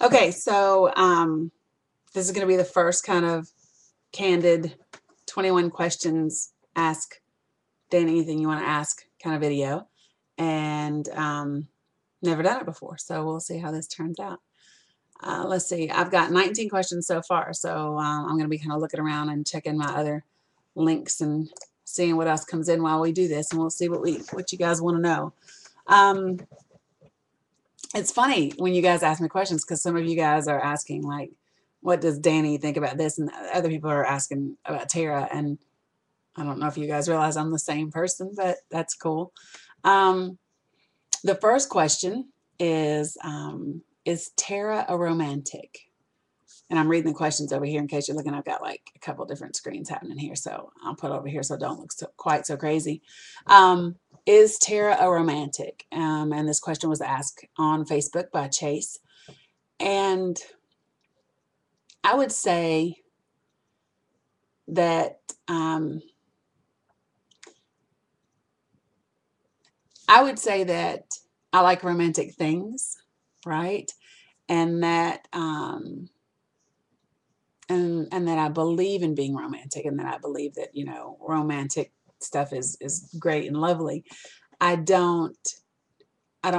Okay, so this is going to be the first kind of candid 21 questions, ask Dan anything you want to ask kind of video. And never done it before, so we'll see how this turns out. Let's see, I've got 19 questions so far, so I'm going to be kind of looking around and checking my other links and seeing what else comes in while we do this, and we'll see what you guys want to know. It's funny when you guys ask me questions because some of you guys are asking, like, what does Dani think about this? And other people are asking about Tara. And I don't know if you guys realize I'm the same person, but that's cool. The first question is Tara a romantic? And I'm reading the questions over here in case you're looking. I've got like a couple different screens happening here, so I'll put it over here so it don't look quite so crazy. Is Tara a romantic? And this question was asked on Facebook by Chase. And I would say that I like romantic things, right? And that and that I believe in being romantic, and that I believe that, you know, romantic stuff is great and lovely. I don't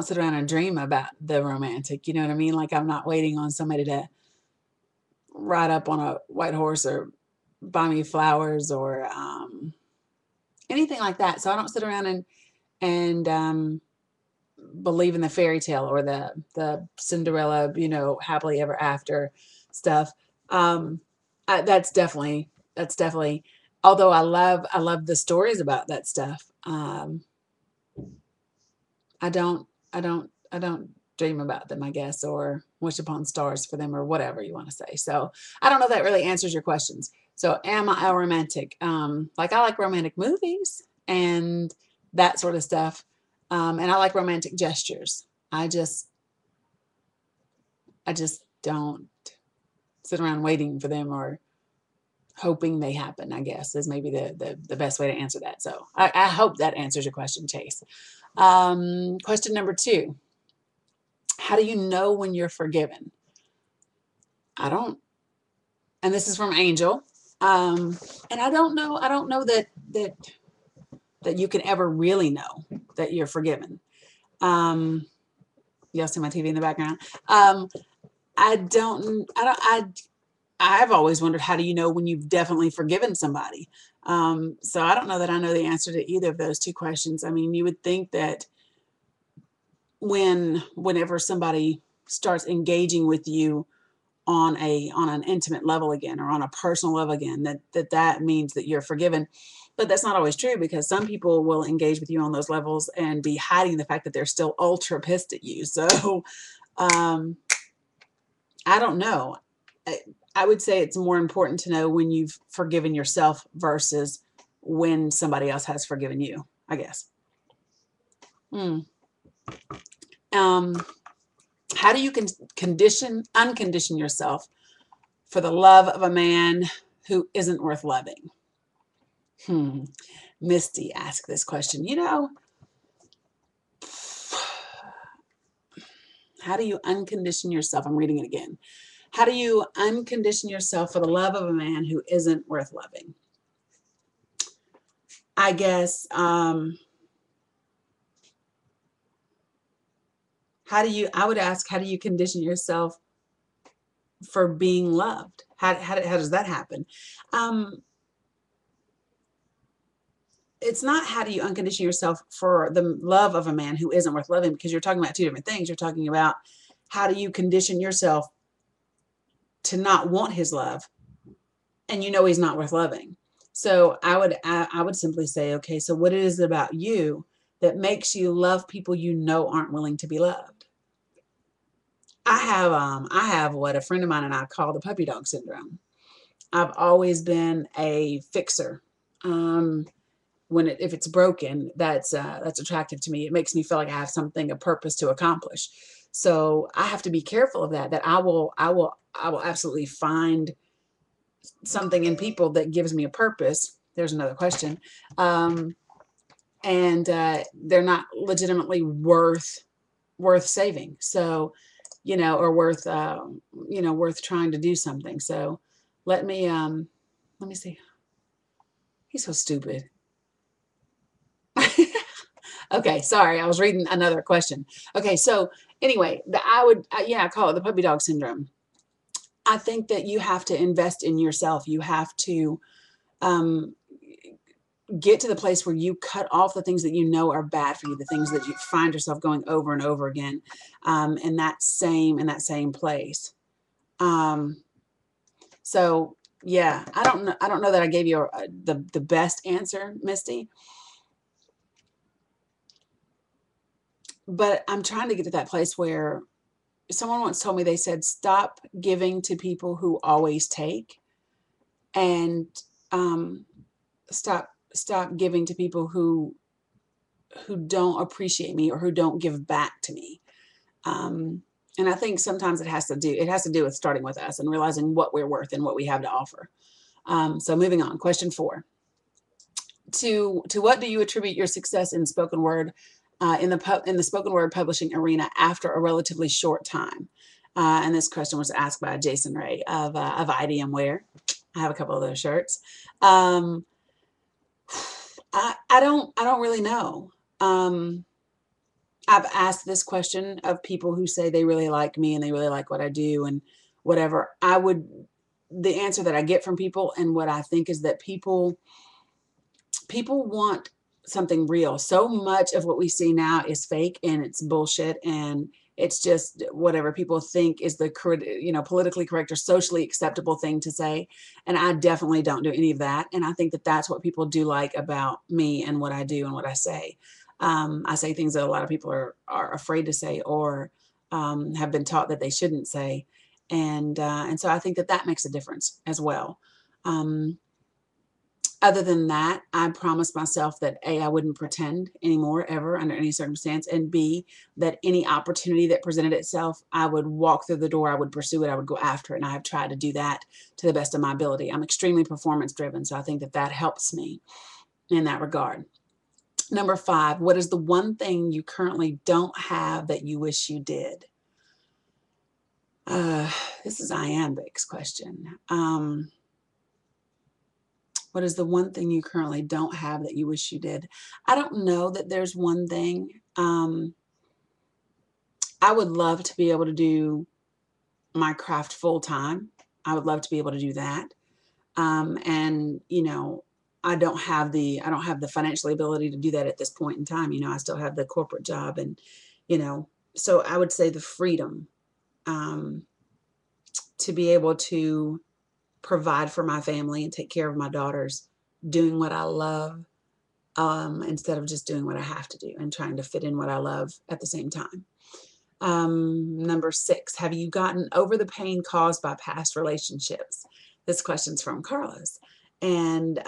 sit around and dream about the romantic, you know what I mean? Like, I'm not waiting on somebody to ride up on a white horse or buy me flowers or anything like that. So I don't sit around and believe in the fairy tale or the Cinderella, you know, happily ever after stuff. That's definitely, although I love the stories about that stuff. I don't dream about them, I guess, or wish upon stars for them, or whatever you want to say. So I don't know if that really answers your questions. So am I a romantic? Like, I like romantic movies and that sort of stuff. And I like romantic gestures. I just don't sit around waiting for them or hoping they happen, I guess, is maybe the best way to answer that. So I hope that answers your question, Chase. Question number 2. How do you know when you're forgiven? I don't, and this is from Angel. And I don't know that you can ever really know that you're forgiven. Y'all see my TV in the background. I've always wondered, how do you know when you've definitely forgiven somebody? So I don't know that I know the answer to either of those two questions. I mean, you would think that whenever somebody starts engaging with you on an intimate level again, or on a personal level again, that means that you're forgiven. But that's not always true, because some people will engage with you on those levels and be hiding the fact that they're still ultra pissed at you. So I don't know. I would say it's more important to know when you've forgiven yourself versus when somebody else has forgiven you, I guess. How do you uncondition yourself for the love of a man who isn't worth loving? Misty asked this question. You know, how do you uncondition yourself? I'm reading it again. How do you uncondition yourself for the love of a man who isn't worth loving? I guess, I would ask, how do you condition yourself for being loved? How does that happen? It's not how do you uncondition yourself for the love of a man who isn't worth loving, because you're talking about two different things. You're talking about how do you condition yourself to not want his love, and you know he's not worth loving. So I would simply say, okay, so what is it about you that makes you love people you know aren't willing to be loved? I have what a friend of mine and I call the puppy dog syndrome. I've always been a fixer. If it's broken, that's attractive to me. It makes me feel like I have something, a purpose to accomplish. So I have to be careful of that. That I will absolutely find something in people that gives me a purpose. There's another question, and they're not legitimately worth saving. So or worth, worth trying to do something. So let me see. He's so stupid. Okay, sorry, I was reading another question. Okay, so anyway, I call it the puppy dog syndrome. I think that you have to invest in yourself. You have to um, get to the place where you cut off the things that you know are bad for you, the things that you find yourself going over and over again, in that same place. Um, so yeah, I don't know that I gave you the best answer, Misty, but I'm trying to get to that place where someone once told me, they said, stop giving to people who always take, and um, stop giving to people who don't appreciate me or who don't give back to me. Um, and I think sometimes it has to do with starting with us and realizing what we're worth and what we have to offer. So moving on, question 4. To what do you attribute your success in spoken word, in the spoken word publishing arena after a relatively short time? And this question was asked by Jason Ray of IDM Wear. I have a couple of those shirts. Um, I don't really know. I've asked this question of people who say they really like me and they really like what I do and whatever. The answer that I get from people and what I think is that people want something real. So much of what we see now is fake and it's bullshit, and it's just whatever people think is the politically correct or socially acceptable thing to say. And I definitely don't do any of that. And I think that that's what people do like about me and what I do and what I say. I say things that a lot of people are afraid to say, or have been taught that they shouldn't say. And so I think that makes a difference as well. Um, Other than that, I promised myself that A, I wouldn't pretend anymore, ever, under any circumstance, and B, that any opportunity that presented itself, I would walk through the door, I would pursue it, I would go after it, and I have tried to do that to the best of my ability. I'm extremely performance driven, so I think that helps me in that regard. Number 5, what is the one thing you currently don't have that you wish you did? This is Iambics question. What is the one thing you currently don't have that you wish you did? I don't know that there's one thing. I would love to be able to do my craft full time. I would love to be able to do that. And I don't have the financial ability to do that at this point in time. I still have the corporate job, and so I would say the freedom um, to be able to provide for my family and take care of my daughters, doing what I love, instead of just doing what I have to do and trying to fit in what I love at the same time. Number 6, have you gotten over the pain caused by past relationships? This question's from Carlos. And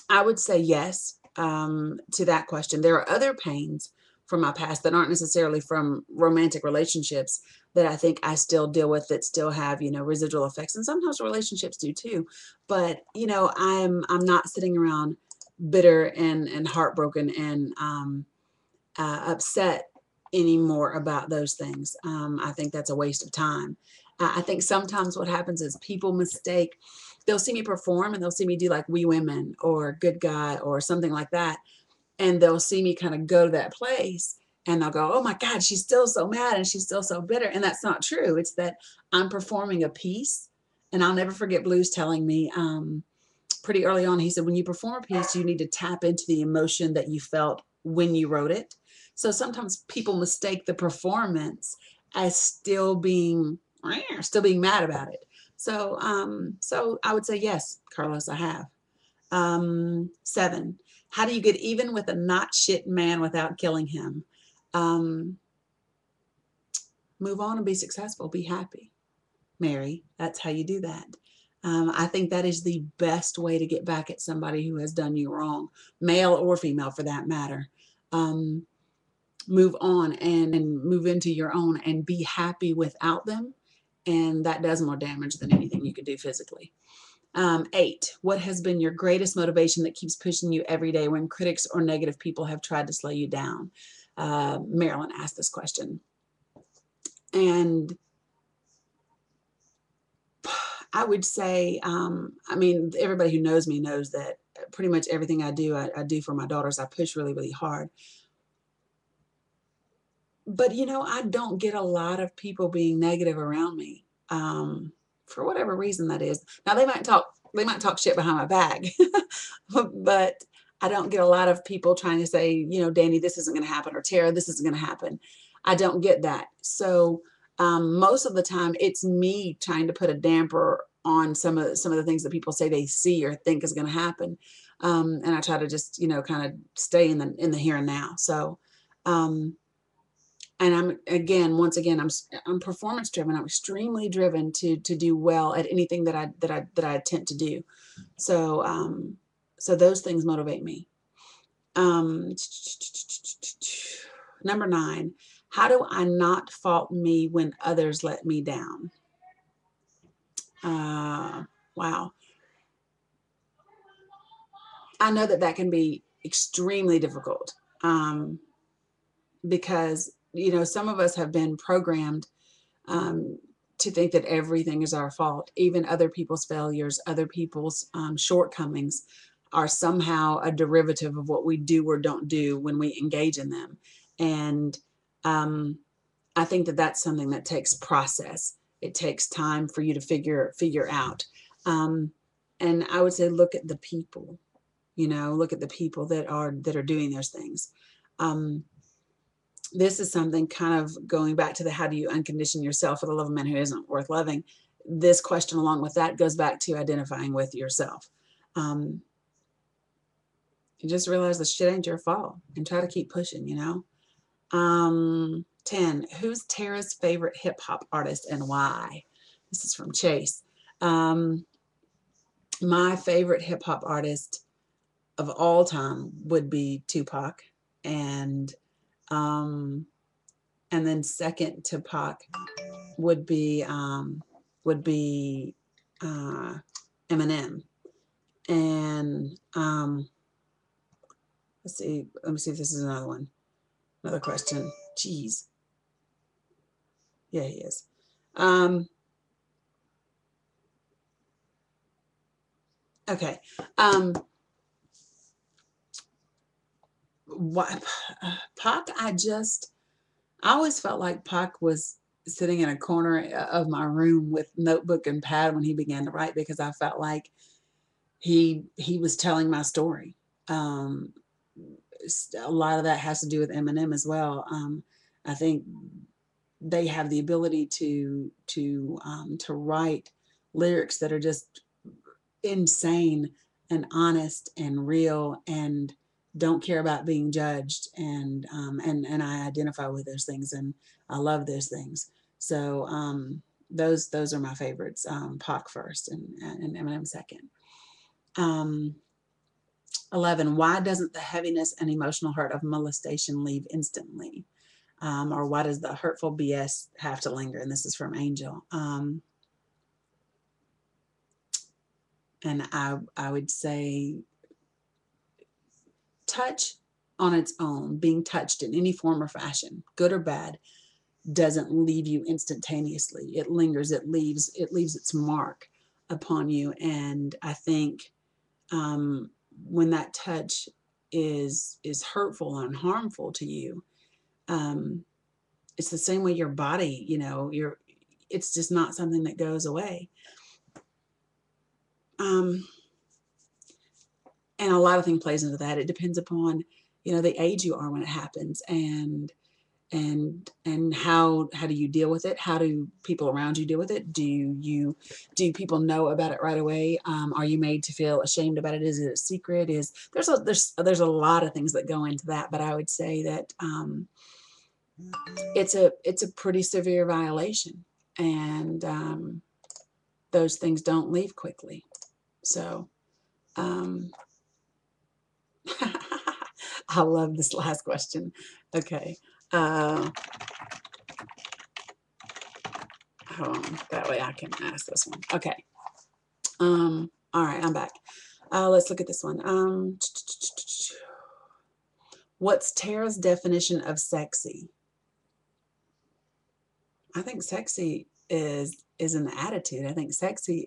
I would say yes, to that question. There are other pains from my past that aren't necessarily from romantic relationships that I think I still deal with, that still have, residual effects. And sometimes relationships do too. But, I'm not sitting around bitter and heartbroken and upset anymore about those things. I think that's a waste of time. I think sometimes what happens is people mistake, they'll see me perform and they'll see me do like We Women or Good Guy or something like that. And they'll see me kind of go to that place and they'll go, oh my God, she's still so mad and she's still so bitter. And that's not true. It's that I'm performing a piece. And I'll never forget Blues telling me pretty early on, he said, when you perform a piece, you need to tap into the emotion that you felt when you wrote it. So sometimes people mistake the performance as still being mad about it. So I would say yes, Carlos, I have. 7, how do you get even with a not shit man without killing him? Um, Move on and be successful. Be happy. Mary, that's how you do that. I think that is the best way to get back at somebody who has done you wrong, male or female for that matter. Move on and move into your own and be happy without them. And that does more damage than anything you could do physically. 8, what has been your greatest motivation that keeps pushing you every day when critics or negative people have tried to slow you down? Marilyn asked this question. And I would say, I mean, everybody who knows me knows that pretty much everything I do, I do for my daughters. I push really, really hard. But, you know, I don't get a lot of people being negative around me, for whatever reason that is. Now, they might talk shit behind my back, but I don't get a lot of people trying to say, you know, Dani, this isn't going to happen, or Tara, this isn't going to happen. I don't get that. So most of the time, it's me trying to put a damper on some of the things that people say they see or think is going to happen, and I try to just, you know, kind of stay in the here and now. So. And once again, I'm performance driven. I'm extremely driven to do well at anything that I attempt to do. So so those things motivate me. Um, Number 9, how do I not fault me when others let me down? Wow. I know that can be extremely difficult, because, you know, some of us have been programmed um, to think that everything is our fault. Even other people's failures, other people's shortcomings are somehow a derivative of what we do or don't do when we engage in them. And um, I think that that's something that takes process. It takes time for you to figure out. Um, and I would say, look at the people. You know, look at the people that are doing those things. Um, this is something kind of going back to the how do you uncondition yourself for the love of a man who isn't worth loving. This question, along with that, goes back to identifying with yourself. Um, you just realize the shit ain't your fault and try to keep pushing, you know. 10, who's Tara's favorite hip hop artist and why? This is from Chase. Um, my favorite hip hop artist of all time would be Tupac, and um, and then second to Pac would be would be uh, Eminem. And let's see. Let me see if this is another one. Another question. Jeez. Yeah, he is. Okay. What Pac? I always felt like Pac was sitting in a corner of my room with notebook and pad when he began to write, because I felt like he was telling my story. Um, a lot of that has to do with Eminem as well. I think they have the ability to write lyrics that are just insane and honest and real and don't care about being judged, and I identify with those things, and I love those things. So those are my favorites. Pac first, and Eminem second. Um, 11, why doesn't the heaviness and emotional hurt of molestation leave instantly? Or why does the hurtful BS have to linger? And this is from Angel. And I would say touch on its own, being touched in any form or fashion, good or bad, doesn't leave you instantaneously. It lingers. It leaves its mark upon you. And I think when that touch is hurtful and harmful to you, it's the same way your body, you know, it's just not something that goes away. Um, and a lot of things plays into that. It depends upon, you know, the age you are when it happens, and how do you deal with it? How do people around you deal with it? Do people know about it right away? Are you made to feel ashamed about it? Is it a secret? There's a lot of things that go into that, but I would say that it's a pretty severe violation, and those things don't leave quickly. So um, I love this last question. Okay. Hold on. That way I can ask this one. Okay. All right, I'm back. Let's look at this one. What's Tara's definition of sexy? I think sexy is an attitude. I think sexy